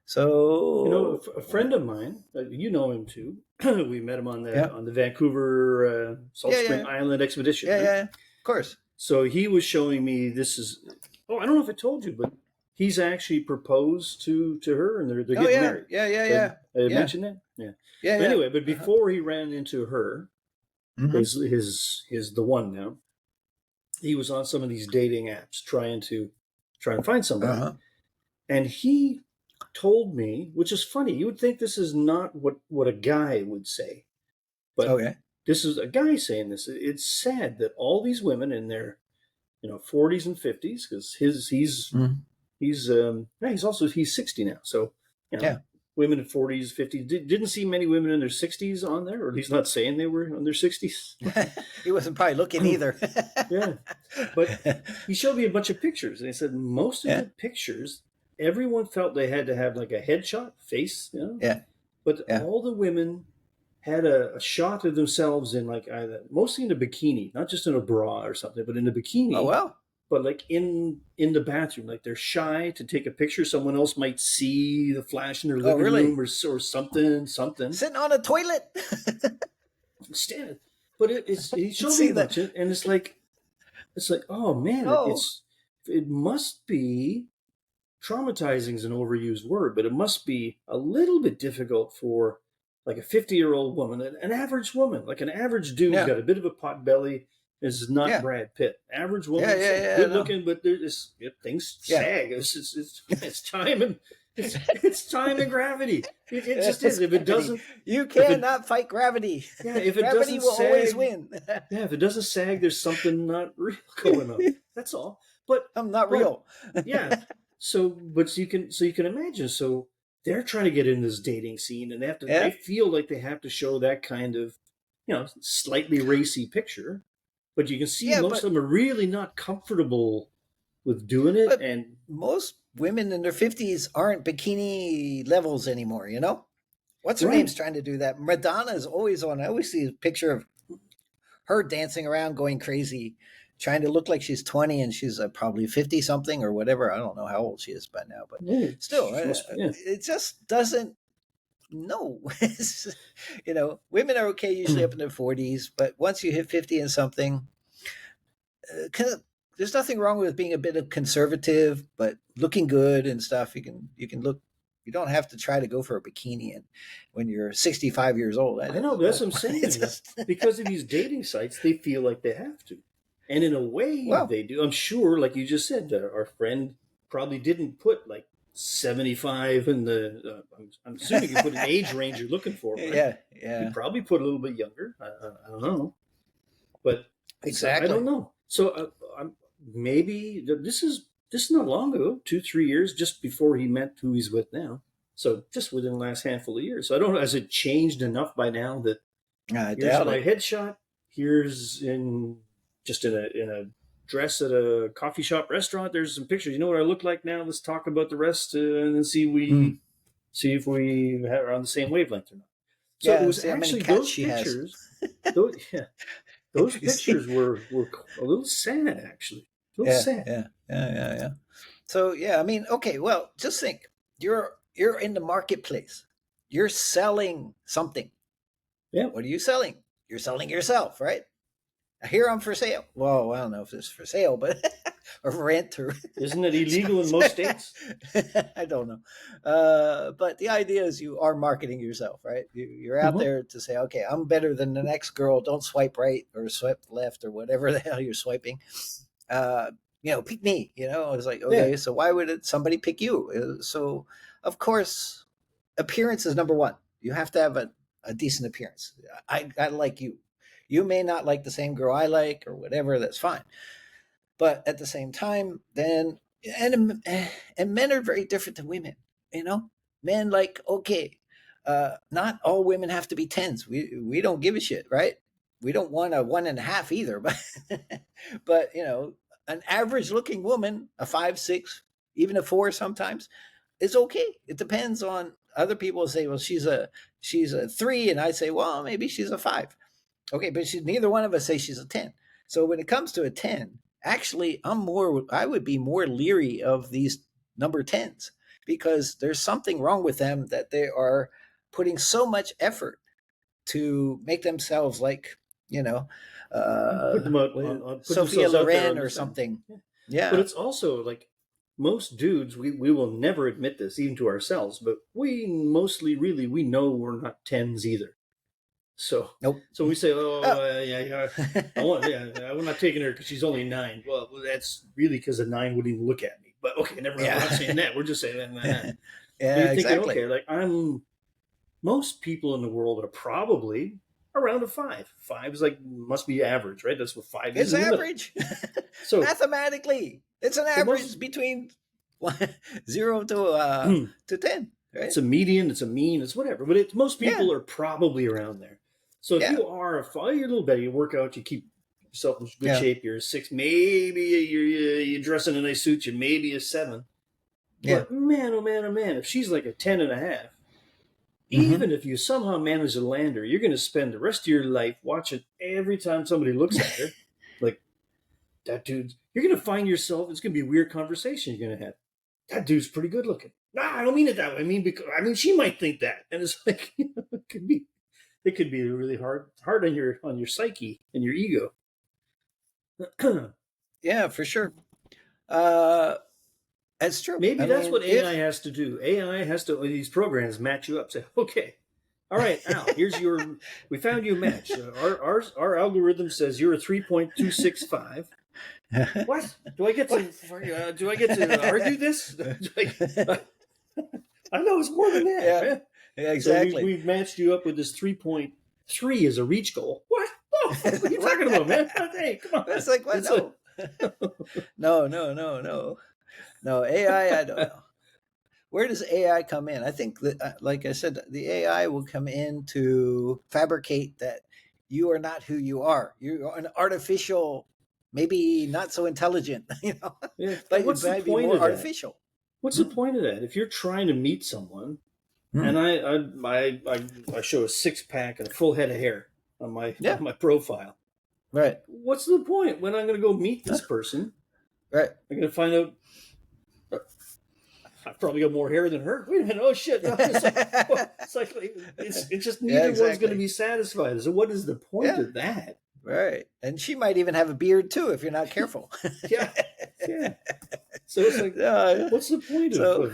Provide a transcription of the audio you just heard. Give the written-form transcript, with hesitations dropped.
So A friend of mine, you know him too. We met him on yeah, the Vancouver Salt yeah, Spring yeah, Island expedition, yeah, right? yeah. Of course. So he was showing me this is. Oh, I don't know if I told you, but he's actually proposed to her, and they're Oh getting yeah, married. yeah, yeah, Did yeah, I yeah, mention that? Yeah. yeah, But yeah. anyway, but Uh-huh. before he ran into her, Mm-hmm. his the one now. He was on some of these dating apps trying to find somebody, Uh-huh. and he told me, which is funny. You would think this is not what a guy would say, but Okay. this is a guy saying this. It's sad that all these women in their 40s and 50s, because Mm-hmm. yeah, he's 60 now, so you know Yeah. women in 40s 50s didn't see many women in their 60s on there, or at least not saying they were in their 60s. He wasn't probably looking either. Yeah, but he showed me a bunch of pictures, and he said most of Yeah. the pictures, everyone felt they had to have like a headshot face, Yeah. but Yeah. all the women had a shot of themselves in like either mostly in a bikini, not just in a bra or something, but in a Oh bikini, well. but like in the bathroom, like they're shy to take a picture. Someone else might see the flash in their Oh living room, really? or something. Sitting on a toilet. Stand, but he showed me See a that? bunch of, and it's like, oh man, Oh. it must be traumatizing is an overused word, but it must be a little bit difficult for like a 50-year-old woman, an average woman, like an average dude's Yeah. got a bit of a pot belly. This is not Yeah. Brad Pitt. Average Yeah. woman, Yeah. Yeah. good No. looking, but there's things Yeah. sag. It's time and it's time and gravity. It just It's is. If it gravity. doesn't, You if it cannot fight gravity. yeah, if it Gravity doesn't will always sag, win. yeah, if it doesn't sag, there's something not real going on. That's all. But I'm not but real. yeah. So you can imagine. So they're trying to get in this dating scene, and they Yeah. feel like they have to show that kind of slightly racy picture. But you can see Yeah, most of them are really not comfortable with doing it, but and most women in their 50s aren't bikini levels anymore, you know? What's her name's right. trying to do that? Madonna is always on. I always see a picture of her dancing around going crazy, trying to look like she's 20 and she's probably 50 something or whatever. I don't know how old she is by now, but Yeah, still, she must. Yeah. it just doesn't. No, women are okay usually up in their 40s, but once you hit 50 and something, kind of, there's nothing wrong with being a bit of conservative, but looking good and stuff. You can look. You don't have to try to go for a bikini and when you're 65 years old. I know, but that's what I'm It's saying. just, Because of these dating sites, they feel like they have to. And in a way, well, they do. I'm sure, like you just said, our friend probably didn't put like 75 in the. I'm assuming you put an age range you're looking for, right? yeah, He yeah, probably put a little bit younger. I don't know. But so I don't exactly. know. So maybe this is not long ago, 2 3 years just before he met who he's with now. So just within the last handful of years. So I don't know. Has it changed enough by now that I here's doubt my it. headshot? Here's in a dress at a coffee shop restaurant. There's some pictures. You know what I look like now? Let's talk about the rest and then Mm. see if we are on the same wavelength or not. So it Yeah, was see how many actually cats those she has. pictures. Those yeah, those You see? pictures were a little sad, actually. A little Yeah, sad. yeah, yeah, yeah, yeah. So yeah, I mean, okay, well, just think you're in the marketplace. You're selling something. Yeah. What are you selling? You're selling yourself, right? Here I'm for sale. Well, I don't know if it's for sale, but or rent or Isn't it illegal in most states? I don't know. But the idea is you are marketing yourself, right? You're out Mm-hmm. there to say, okay, I'm better than the next girl. Don't swipe right or swipe left or whatever the hell you're swiping. Uh, pick me. It's like, Yeah. okay, so why would somebody pick you? So, of course, appearance is number one. You have to have a decent appearance. I like you. You may not like the same girl I like or whatever. That's fine. But at the same time, then and men are very different than women. You know, men like okay, not all women have to be tens. We don't give a shit, right? We don't want a 1.5 either, but an average looking woman, a 5 6, even a 4 sometimes is okay. It depends on other people say, well, she's a 3, and I say, well, maybe she's a 5. Okay, but neither one of us say she's a 10. So when it comes to a 10, actually, I would be more leery of these number 10s because there's something wrong with them that they are putting so much effort to make themselves like, you know, Put them out, put Sophia themselves out there Loren on the or side. something. Yeah. But Yeah. it's also like most dudes, we will never admit this even to ourselves, but we mostly really we know we're not tens either. So Nope. so we say, Oh. yeah, I'm not taking her because she's only 9. Well, that's really because a 9 wouldn't even look at me. But okay, never mind. We're not saying that. We're just saying that. Yeah, But you're thinking, exactly. okay, like most people in the world are probably around a 5. 5 is like must be average, right? That's what 5 is It's in the middle. average. So Mathematically, it's an so average most between 0 to 10, right? it's a median, it's a mean, it's whatever. But most people Yeah. are probably around there. So if Yeah. you are a 5, you're a little better. You work out, you keep yourself in good Yeah. shape. You're a 6, maybe you dress in a nice suit. You maybe a 7. Yeah. But man, oh man, oh man, if she's like a 10 and a half, Mhm. even if you somehow manage to land her, you're going to spend the rest of your life watching every time somebody looks at her, like that dude. You're going to find yourself. It's going to be a weird conversation you're going to have. That dude's pretty good looking. Nah, I don't mean it that way. I mean she might think that, and it's like it could be really hard on your psyche and your ego. Yeah, for sure. That's true. Maybe I that's mean, what AI has to do. AI has to these programs match you up. Say, okay, all right, Al, we found you a match. Our algorithm says you're a 3.265. What? Do I get to argue this? I know it's more than that. Yeah. Man. Yeah, exactly. So we've matched you up with this 3.3 as a reach goal. What? Oh, what are you talking about, man? Hey, come on. It's like, what? It's No. No, AI, I don't know. Where does AI come in? I think that, like I said, the AI will come in to fabricate that you are not who you are. You're an artificial, maybe not so intelligent, yeah. but What's it the might be point more of that? artificial. What's the point of that? If you're trying to meet someone, and I show a 6-pack and a full head of hair on my profile, Right. what's the point when I'm going to go meet this person? Right. I'm going to find out I've probably got more hair than her. Wait a minute! Oh shit! No, it's just neither one's going to be satisfied. So what is the point of that? Right, and she might even have a beard too if you're not careful. Yeah. So it's like, what's the point of